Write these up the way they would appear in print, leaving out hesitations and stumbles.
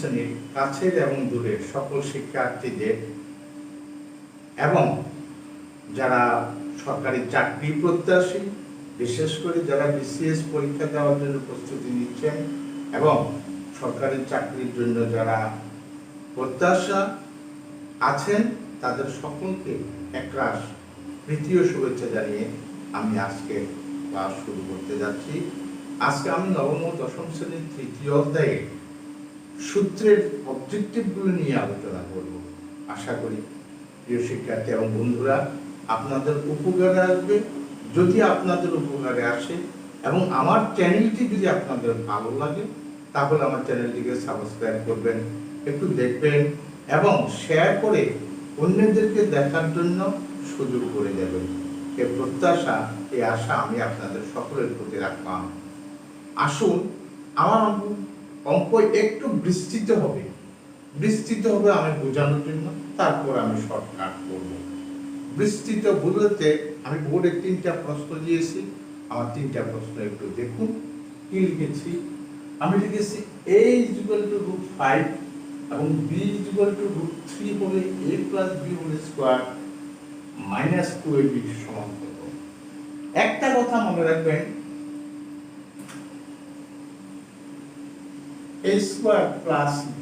শ্রেণীর কাছের এবং দূরের সকল শিক্ষার্থীদের এবং যারা সরকারি চাকরি প্রত্যাশী, বিশেষ করে যারা বিসিএস পরীক্ষা দেওয়ার জন্য প্রস্তুতি নিচ্ছেন এবং সরকারি চাকরির জন্য যারা প্রত্যাশা আছেন, তাদের সকলকে একরাশ তৃতীয় শুভেচ্ছা জানিয়ে আমি আজকে ক্লাস শুরু করতে যাচ্ছি। আজকে আমি নবম ও দশম শ্রেণীর তৃতীয় অধ্যায়ে সূত্রের অবজেক্টিভগুলো নিয়ে আলোচনা করব। আশা করি প্রিয় শিক্ষার্থী এবং বন্ধুরা আপনাদের উপকারে আসবে। যদি আপনাদের উপকারে আসে এবং আমার চ্যানেলটি যদি আপনাদের ভালো লাগে, তাহলে আমার চ্যানেলটিকে সাবস্ক্রাইব করবেন, একটু দেখবেন এবং শেয়ার করে অন্যদেরকে দেখার জন্য সুযোগ করে দেবেন। এই প্রত্যাশা, এই আশা আমি আপনাদের সকলের প্রতি রাখলাম। আসুন, আমার অঙ্ক একটু বিস্তৃত হবে আমি বোঝানোর জন্য, তারপর আমি শর্টকাট করব। বিস্তৃত বলতে আমি বোর্ডে 3টা প্রশ্ন দিয়েছি, আমার 3টা প্রশ্ন একটু দেখুন। কি লিখেছি? আমি লিখেছি a = √5 এবং b √3 হলে a + b² - 2ab সমান কত? একটা কথা মনে রাখবেন, a² +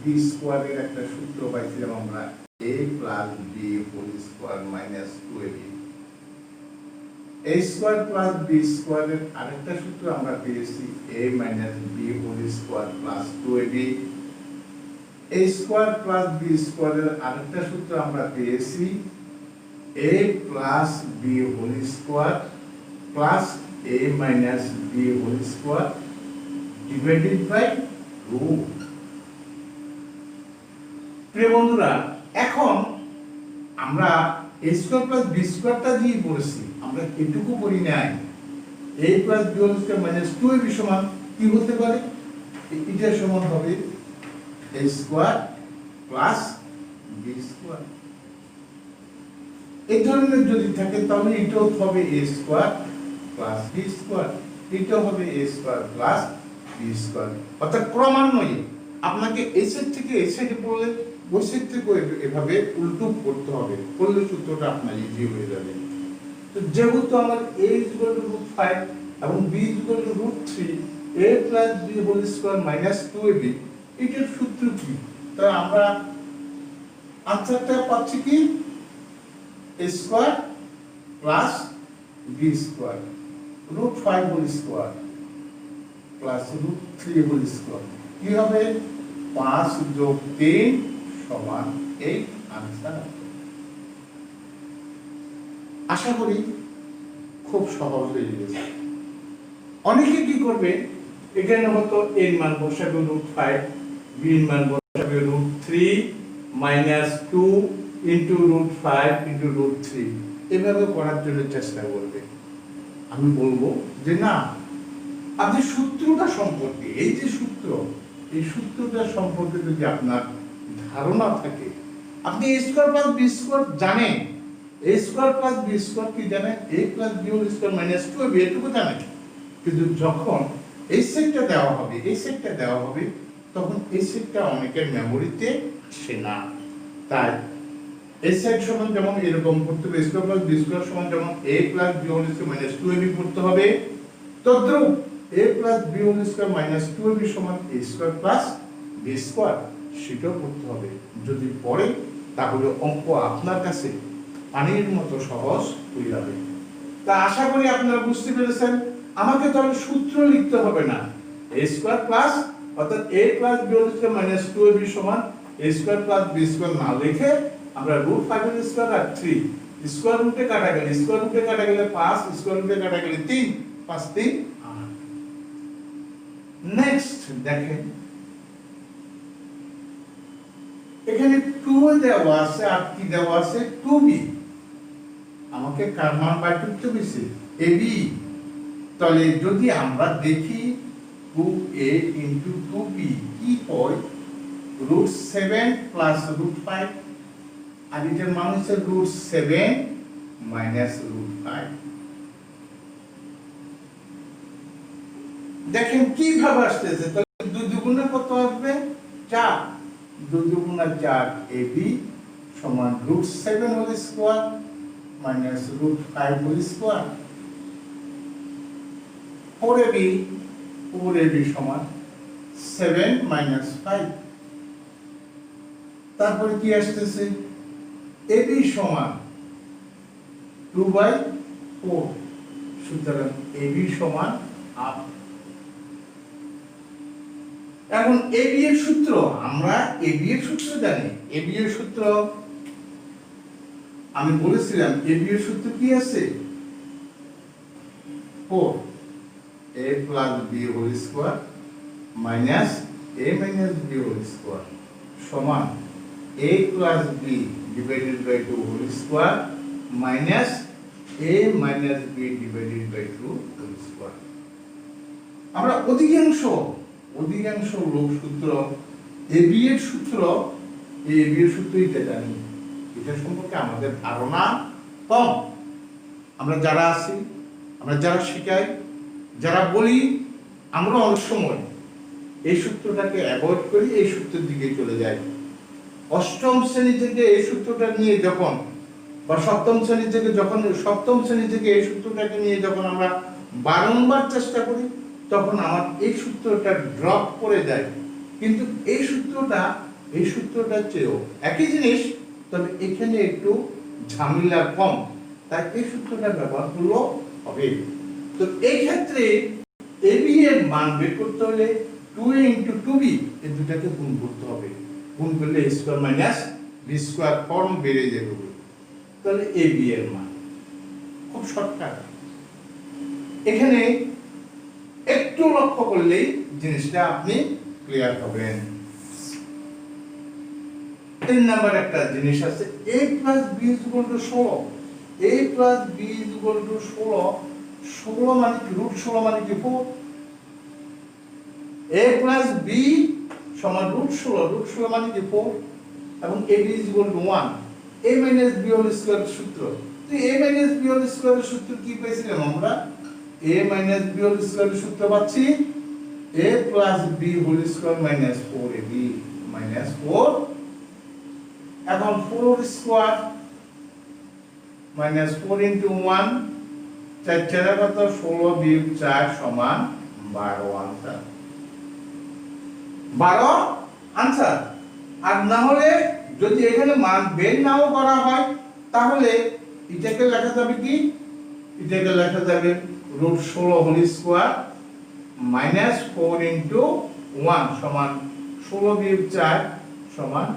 b² এর একটা সূত্র পাইছিলাম আমরা, a + b² - 2ab। a² + b² এর আরেকটা সূত্র আমরা পেয়েছি a - b² + 2ab। a² + b² এর আরেকটা সূত্র আমরা পেয়েছি a + b² + a - b² divided by root. প্রিয় বন্ধুরা, এখন আমরা a² + b² দিয়ে পড়েছি, আমরা এটুকু পড়ি নাই a + b² - 2ab সমান কি হতে পারে? এটা সমান হবে a² + b²। এই ধরনের যদি থাকে তাহলে এটাও হবে a² + b², এটাও হবে a² + b²। অর্থাৎ ক্রমান্বয়ে আপনাকে এই সাইড থেকে এই সাইডে পড়লে ওই সাইড থেকে এভাবে উল্টো করতে হবে, করলে সূত্রটা আপনার ইজি হয়ে যাবে। তো যেহেতু আমার a = √5 এবং b = √3, a + b² - 2ab, এটার সূত্র কি? তাহলে আমরা আনসারটা পাচ্ছি কি? a² + b² √5² + √3² কি হবে? 5 + 3 = 8 আনসার। আশা করি খুব সহজ হয়ে গেছে। অনেকে কি করবে, এখানে হয়তো a এর মান বসাবে √5, b এর মান বসাবে √3 - 2 * √5 * √3, এভাবে করার জন্য চেষ্টা করবে। আমি বলবো যে না, আপনি সূত্রটা সম্পর্কে, এই যে সূত্র, এই সূত্রটা সম্পর্কে যদি আপনার ধারণা থাকে, আপনি a² + b² জানেন, a² + b² কি জানেন? a + b² - 2ab এটুকু জানেন। কিন্তু যখন এই সেটটা দেওয়া হবে তখন এই সেটটা অনেকের মেমোরিতে আসে না। তাই এই সেট সমান যেমন এরকম করতে হবে, a² + b² সমান যেমন a + b² - 2ab করতে হবে, তদ্রূপ a + b² - 2ab সমান a² + b² সেটাও করতে হবে। যদি পড়ে তাহলে অঙ্ক আপনার কাছে পানির মতো সহজ হয়ে যাবে। তা আশা করি আপনারা বুঝতে পেরেছেন। আমাকে তাহলে সূত্র লিখতে হবে না, a² অর্থাৎ a + b² - 2ab সমান a² + b² না লিখে আমরা √5² আর 3 স্কয়ার রুটে কাটা গেলে 5, স্কয়ার রুটে কাটা গেলে 3, 5 3 8। নেক্সট দেখেন, এখানে 2 দেওয়া আছে আর কি দেওয়া আছে? 2b। আমাকে কার মান বাই করতে হবে? ab। তাহলে যদি আমরা দেখি 2a * 2b কি হয়? √7 + √5, আর এটার মান হচ্ছে √7 - √5। দেখেন কিভাবে আসতেছে। তাহলে 2 দুগুণে কত আসবে? 4। 2 দুগুণা 4 এবি সমান √7 whole square minus √5 whole square. 4ab সমান 7 মাইনাস 5। তারপরে কি আসতেছে ab সমান 2/4, সুতরাং ab সমান হাফ। এখন ab এর সূত্র, আমরা ab এর সূত্র জানি। ab এর সূত্র আমি বলেছিলাম, ab এর সূত্র কি আছে 4 a plus b whole square minus a minus b whole square সমান a plus b divided by 2 whole square minus a minus b divided by 2 whole square। আমরা অধিকাংশ লোক সূত্র ab এর সূত্র, এই ab এর সূত্রটা জানি। এটা সম্পর্কে আমাদের ধারণা কম। আমরা যারা আছি, আমরা যারা শিখাই, যারা বলি, আমরা অনেক সময় এই সূত্রটাকে অ্যাভয়েড করি, এই সূত্রের দিকে চলে যাই। অষ্টম শ্রেণী থেকে এই সূত্রটা নিয়ে যখন, বা সপ্তম শ্রেণী থেকে এই সূত্রটাকে নিয়ে যখন আমরা বারংবার চেষ্টা করি, তখন আমার এই সূত্রটা ড্রপ করে যায়। কিন্তু এই সূত্রটা চেয়েও একই জিনিস, তবে এখানে একটু ঝামেলা কম, তাই এই সূত্রটা ব্যবহার করলে হবে। তো এই ক্ষেত্রে ab এর মান বের করতে হলে 2a * 2b এই দুটাকে গুণ করতে হবে। গুণ করলে a square minus b square form বেড়ে যাবে। তাহলে ab এর মান খুব শর্টকাট। এখানে একটু লক্ষ্য করলেই জিনিসটা আপনি ক্লিয়ার হবেন। 3 নাম্বার একটা জিনিস আছে, a plus b = 16। a plus b = 16, 16 মানে কি, √16 মানে কি 4। a plus b সমান √16 মানে কি 4, এবং ab = 1। a minus b whole square সূত্র, তো a minus b whole square সূত্র কি পেয়েছিলাম আমরা? a minus b whole square সূত্র পাচ্ছি a plus b whole square minus 4ab minus 4। এখন 4 স্কয়ার minus 4 into 1, 4 4 কত, 16 বিয়োগ 4 সমান 12 আনসার। 12 আনসার। আর না হলে যদি এখানে মান বের নাও করা হয়, তাহলে এটাকে লেখা যাবে কি, এটাকে লেখা যাবে √16 হোল স্কয়ার minus 4 into 1 সমান 16 বিয়োগ 4 সমান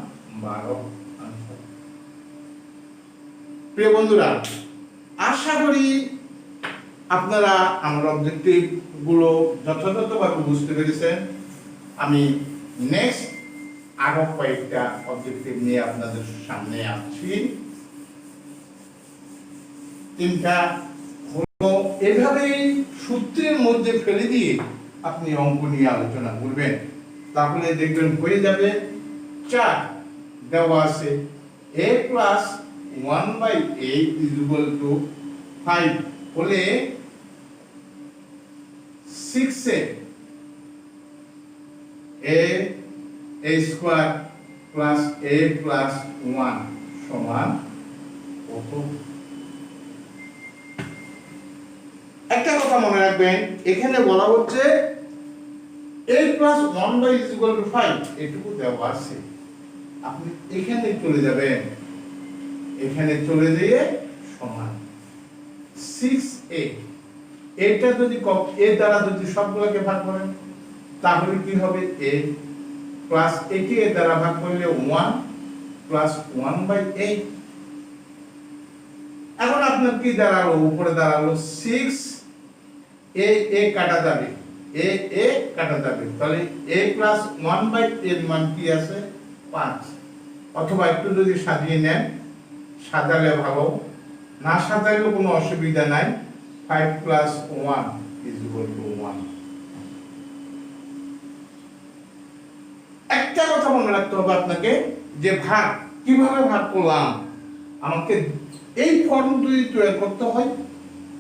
12 আনসার। প্রিয় বন্ধুরা, আশা করি আপনারা আমার অবজেক্টিভ গুলো যথাযথভাবে বুঝতে পেরেছেন। আমি নেক্সট আরো কয়েকটা অবজেক্টিভ নিয়ে আপনাদের সামনে আসছি। তিনটা হলো এভাবেই সূত্রের মধ্যে ফেলে দিয়ে আপনি অঙ্ক নিয়ে আলোচনা করবেন, তাহলে দেখবেন হয়ে যাবে। 4 দেওয়া আছে a plus 1/8 = 5 হলে 6 a square plus a plus 1 সমান কত? একটা কথা মনে রাখবেন, এখানে বলা হচ্ছে a plus 1/8 = 5, এটুকু দেওয়া আছে। আপনি এখানে চলে যাবেন, এখানে চলে যেয়ে সমান 6a। এটা যদি a দ্বারা যদি সবগুলোকে ভাগ করেন, তাহলে কি হবে? a plus a K a দ্বারা ভাগ করলে 1 প্লাস 1/8। এখন আপনার কি দাঁড়ালো? উপরে দাঁড়ালো 6, a কাটা যাবে, a কাটা যাবে, তাহলে a প্লাস 1/8 মান কি আছে? 5। অথবা একটু যদি সাজিয়ে নেন, সাজালে ভালো, না সাজালেও কোনো অসুবিধা নাই। 5 plus 1 = 1। একটা কথা মনে রাখতে হবে আপনাকে, যে ভাগ কিভাবে ভাগ করলাম, আমাকে এই ফর্ম যদি তৈরি করতে হয়,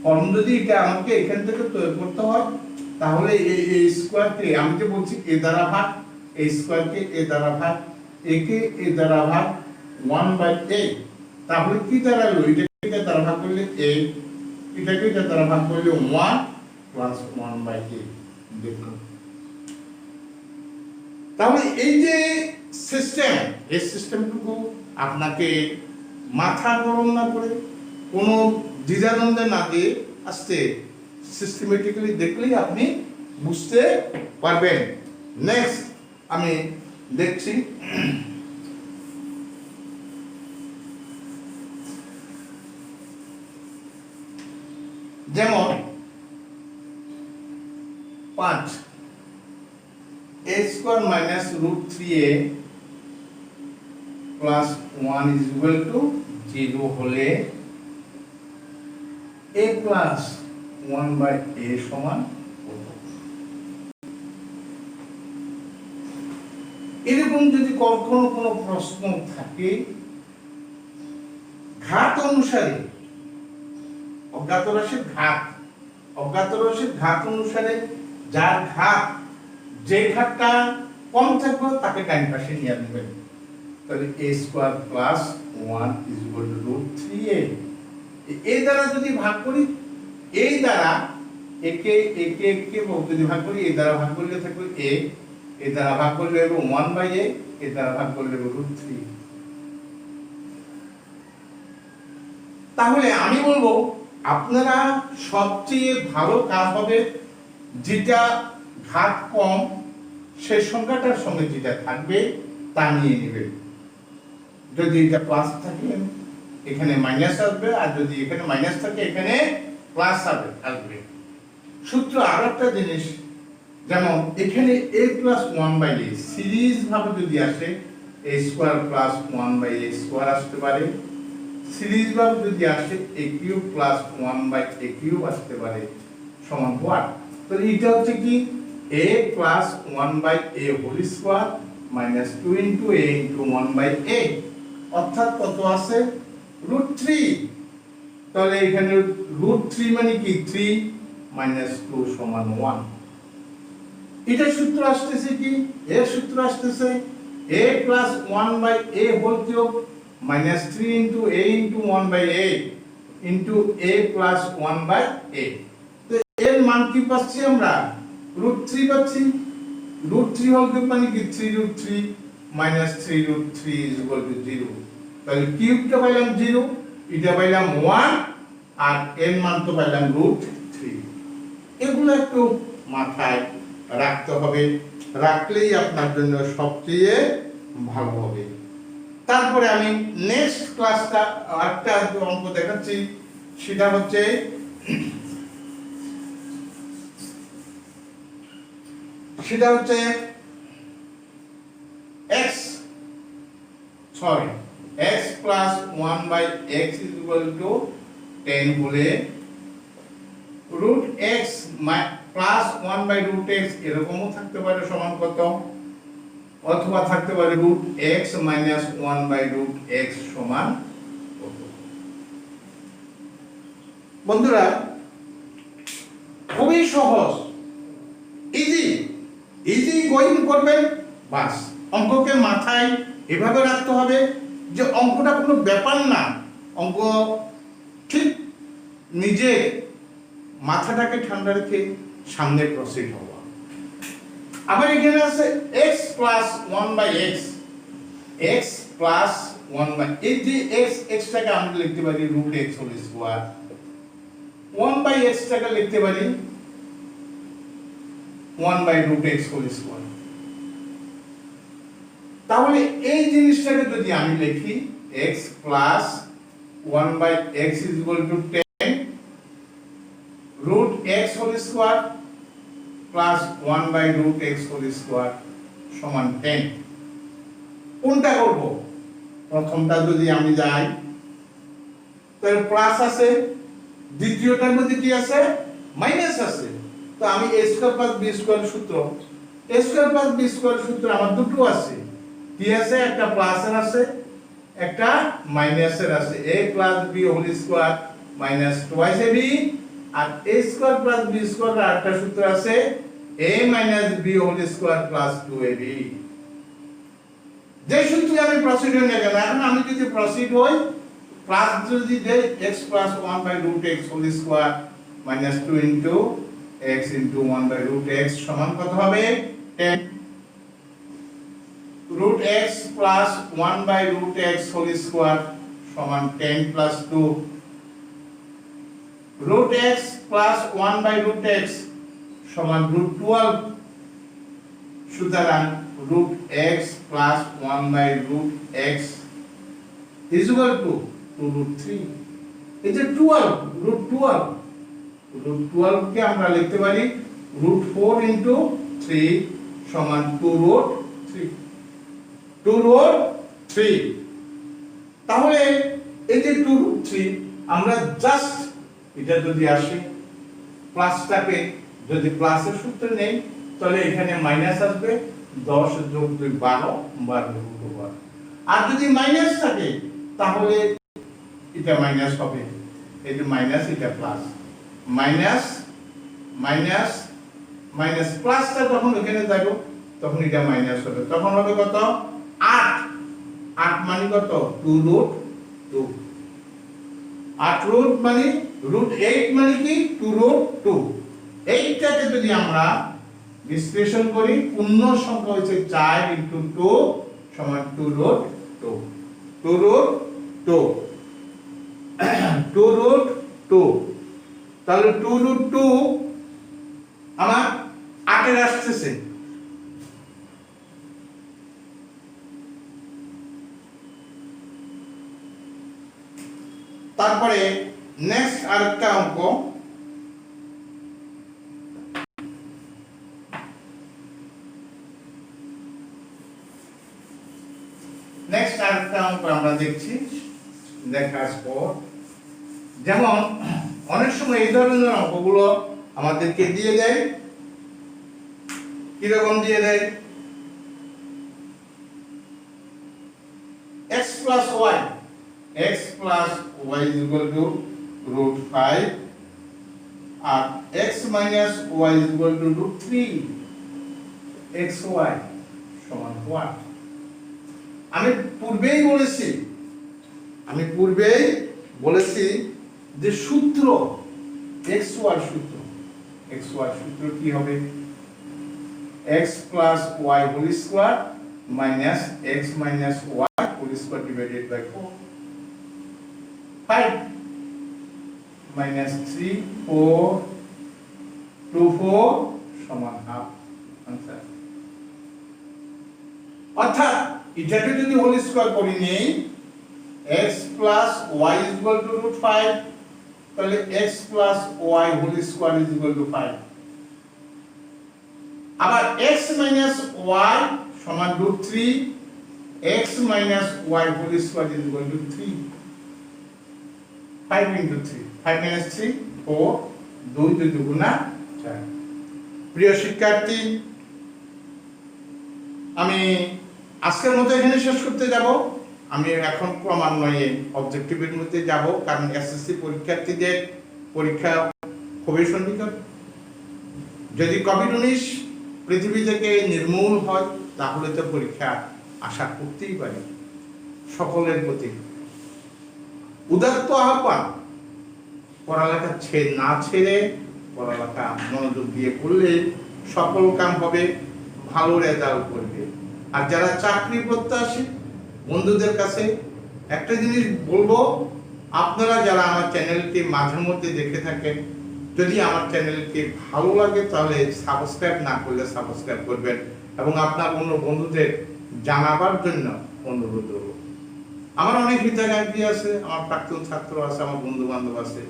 ফর্ম যদি এটা আমাকে এখান থেকে তৈরি করতে হয়, তাহলে এই স্কয়ারকে আমি যে বলছি a দ্বারা ভাগ, এই স্কয়ারকে a দ্বারা ভাগ, a কে a দ্বারা ভাগ 1/a, তাহলে কি দাঁড়ালো? এটাকে এটা দ্বারা ভাগ করলে a, এটাকে এটা দ্বারা ভাগ করলে 1 প্লাস 1/a। দেখুন, তাহলে এই যে সিস্টেম, এই সিস্টেমটুকু আপনাকে মাথা গরম না করে, কোনো দ্বিধাদ্বন্দ্বে না দিয়ে আস্তে সিস্টেমেটিক্যালি দেখলেই আপনি বুঝতে পারবেন। নেক্সট আমি দেখছি, যেমন 5 a square minus root 3a plus 1 is equal to 0 হলে a প্লাস 1/a সমান কত? এরকম যদি কখনো কোনো প্রশ্ন থাকে, ঘাত অনুসারে, অজ্ঞাত রাশির ঘাত অনুসারে যার ঘাত, যে ঘাতটা কম থাকবে তাকে ডান পাশে নিয়ে নেবেন। তাহলে a square plus 1 is equal to root 3a, এই দ্বারা যদি ভাগ করি, এই দ্বারা একে যদি ভাগ করি, এই দ্বারা ভাগ করলে থাকবে a, এই দ্বারা ভাগ করলে হবে 1/a, এই দ্বারা ভাগ করলে হবে রুট 3। তাহলে আমি বলবো আপনারা সবচেয়ে ভালো কাজ হবে যেটা ঘাত কম, সেই সংখ্যাটার সঙ্গে যেটা থাকবে তা নিয়ে নেবেন। যদি এটা প্লাস থাকে এখানে মাইনাস আসবে, আর যদি এখানে মাইনাস থাকে এখানে প্লাস আসবে। সূত্র আর একটা জিনিস, যেমন এখানে a প্লাস 1/a সিরিজ ভাবে যদি আসে, a square plus 1/a square আসতে পারে, সিরিজ ভাবে যদি আসে a cube plus 1/a cube আসতে পারে, সমান হোয়াট? তো এটা হচ্ছে কি a plus 1/a whole square minus 2 into a into 1/a, অর্থাৎ কত আছে? রুট 3। তাহলে এখানে রুট 3 মানে কি 3 মাইনাস 2 সমান 1। এটা সূত্র আসতেছে কি? এর সূত্র আসতেছে a plus 1/a whole cube minus 3 into a into 1/a into a plus 1/a। তো এর মান কি পাচ্ছি আমরা? রুট 3 পাচ্ছি। রুট 3 হোল কিউব মানে কি 3 root 3 minus 3 root 3 is equal to 0। তাহলে কিউবটা পাইলাম 0, এটা পাইলাম 1, আর এর মান তো পাইলাম রুট 3। এগুলো একটু মাথায় রাখতে হবে, রাখলেই আপনার জন্য সবচেয়ে ভালো হবে। তারপরে আমি নেক্সট ক্লাসটা আরেকটা অঙ্ক দেখাচ্ছি, সেটা হচ্ছে x plus 1/x is equal to 10 হলে রুট x প্লাস 1/√x এরকমও থাকতে পারে, সমান কত? অথবা থাকতে পারে রুট x মাইনাস 1/√x সমান কত? বন্ধুরা খুবই সহজ, ইজি গোয়িং করবেন, বাস। অঙ্ককে মাথায় এভাবে রাখতে হবে যে অঙ্কটা কোনো ব্যাপার না, অঙ্ক ঠিক নিজে মাথাটাকে ঠান্ডা রেখে সামনে প্রসিড হওয়া। আবার এখানে আছে x plus 1/x, x plus 1/, এই যে x টাকে আমরা লিখতে পারি root x whole square, 1/x টাকে লিখতে পারি 1/√x হোল স্কয়ার। তাহলে এই জিনিসটাকে যদি আমি লিখি x plus 1/x is equal to 10 root x whole square plus 1/√x whole square সমান 10। কোনটা করব? প্রথমটা যদি আমি যাই তাহলে প্লাস আছে, দ্বিতীয়টার মধ্যে কি আছে? মাইনাস আছে। তো আমি a square plus b square সূত্র, a square plus b square সূত্র আমার দুটো আছে, কি আছে? একটা প্লাসের আছে, একটা মাইনাসের আছে। a plus b whole square minus twice ab, আর a square plus b square আর একটা সূত্র আছে a minus b whole square plus 2ab। যে সূত্রে আমি প্রসিড হই না কেন, এখন আমি যদি প্রসিড হই প্লাস যদি দেই x plus 1/√x whole square minus 2 into x into 1/√x সমান কত হবে 10 √x plus 1/√x whole square সমান 10 প্লাস 2 √x প্লাস 1/√x সমান √12 সুতরাং √x plus 1/√x is equal to √3 এই যে 12 কে আমরা লিখতে পারি √4 ইনটু 3 সমান 2√3 তাহলে এই যে 2√3 আমরা জাস্ট এটা যদি আসে প্লাসটাকে যদি প্লাসের সূত্রে নেই তাহলে এখানে মাইনাস আসবে 10 যোগ 2 12 √12 আর যদি মাইনাস থাকে তাহলে এটা মাইনাস হবে এই যে মাইনাস এটা প্লাস মাইনাস মাইনাস মাইনাস প্লাসটা যখন এখানে যাবে তখন এটা মাইনাস হবে তখন হবে কত 8 মানে কত 2√2 8 মানে √8 মানে কি 2√2 এইটাকে যদি আমরা বিশ্লেষণ করি পূর্ণ সংখ্যা হচ্ছে 4 ইনটু 2 সমান 2√2 তাহলে 2√2 আমার 8 এর আসছে তারপরে নেক্সট আরেকটা অঙ্ক আমরা দেখছি দেখার পর যেমন অনেক সময় এই ধরনের অঙ্কগুলো আমাদেরকে দিয়ে দেয় কি রকম দিয়ে দেয় x plus y is equal to √5 R x minus y is equal to √3 xy সমান 1 আমি পূর্বেই বলেছি যে সূত্র xy সূত্র কি হবে x plus y whole square minus x minus y whole square divided by 4 5 minus 3 4 2 4 সমান হাফ आंसर অর্থাৎ এটাকে যদি হোল স্কয়ার করি নেই x plus y is equal to √5 তাহলে x plus y whole square is equal to 5 আবার x minus y সমান √3 x minus y whole square is equal to 3 5 into 3 5 minus 3 4 2 2 গুণা 4 প্রিয় শিক্ষার্থী আমি আজকের মতো এখানে শেষ করতে যাব আমি এখন ক্রমান্বয়ে অবজেক্টিভের মধ্যে যাব কারণ এসএসসি পরীক্ষার্থীদের পরীক্ষা খুবই সন্নিকট যদি কোভিড-19 পৃথিবী থেকে নির্মূল হয় তাহলে তো পরীক্ষা আশা করতেই পারি সকলের প্রতি উদাত্ত আহ্বান পড়ালেখা না ছেড়ে পড়ালেখা মনোযোগ দিয়ে পড়লে সফল কাম হবে ভালো রেজাল্ট করবে আর যারা চাকরি প্রত্যাশী বন্ধুদের কাছে একটা জিনিস বলবো আপনারা যারা আমার চ্যানেলটি মাঝে মধ্যে দেখে থাকেন যদি আমার চ্যানেলটি ভালো লাগে তাহলে সাবস্ক্রাইব না করলে সাবস্ক্রাইব করবেন এবং আপনার অন্য বন্ধুদের জানাবার জন্য অনুরোধ করব আমার অনেক হিতাকাঙ্ক্ষী আছে আমার প্রাক্তন ছাত্র আছে আমার বন্ধু বান্ধব আছে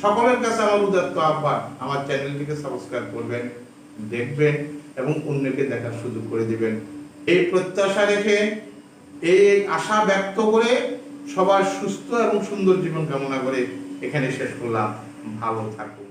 সকলের কাছে আমার উদাত্ত আহ্বান আমার চ্যানেলটিকে সাবস্ক্রাইব করবেন দেখবেন এবং অন্যকে দেখার সুযোগ করে দিবেন এই প্রত্যাশা রেখে এই আশা ব্যক্ত করে সবার সুস্থ এবং সুন্দর জীবন কামনা করে এখানে শেষ করলাম ভালো থাকুন।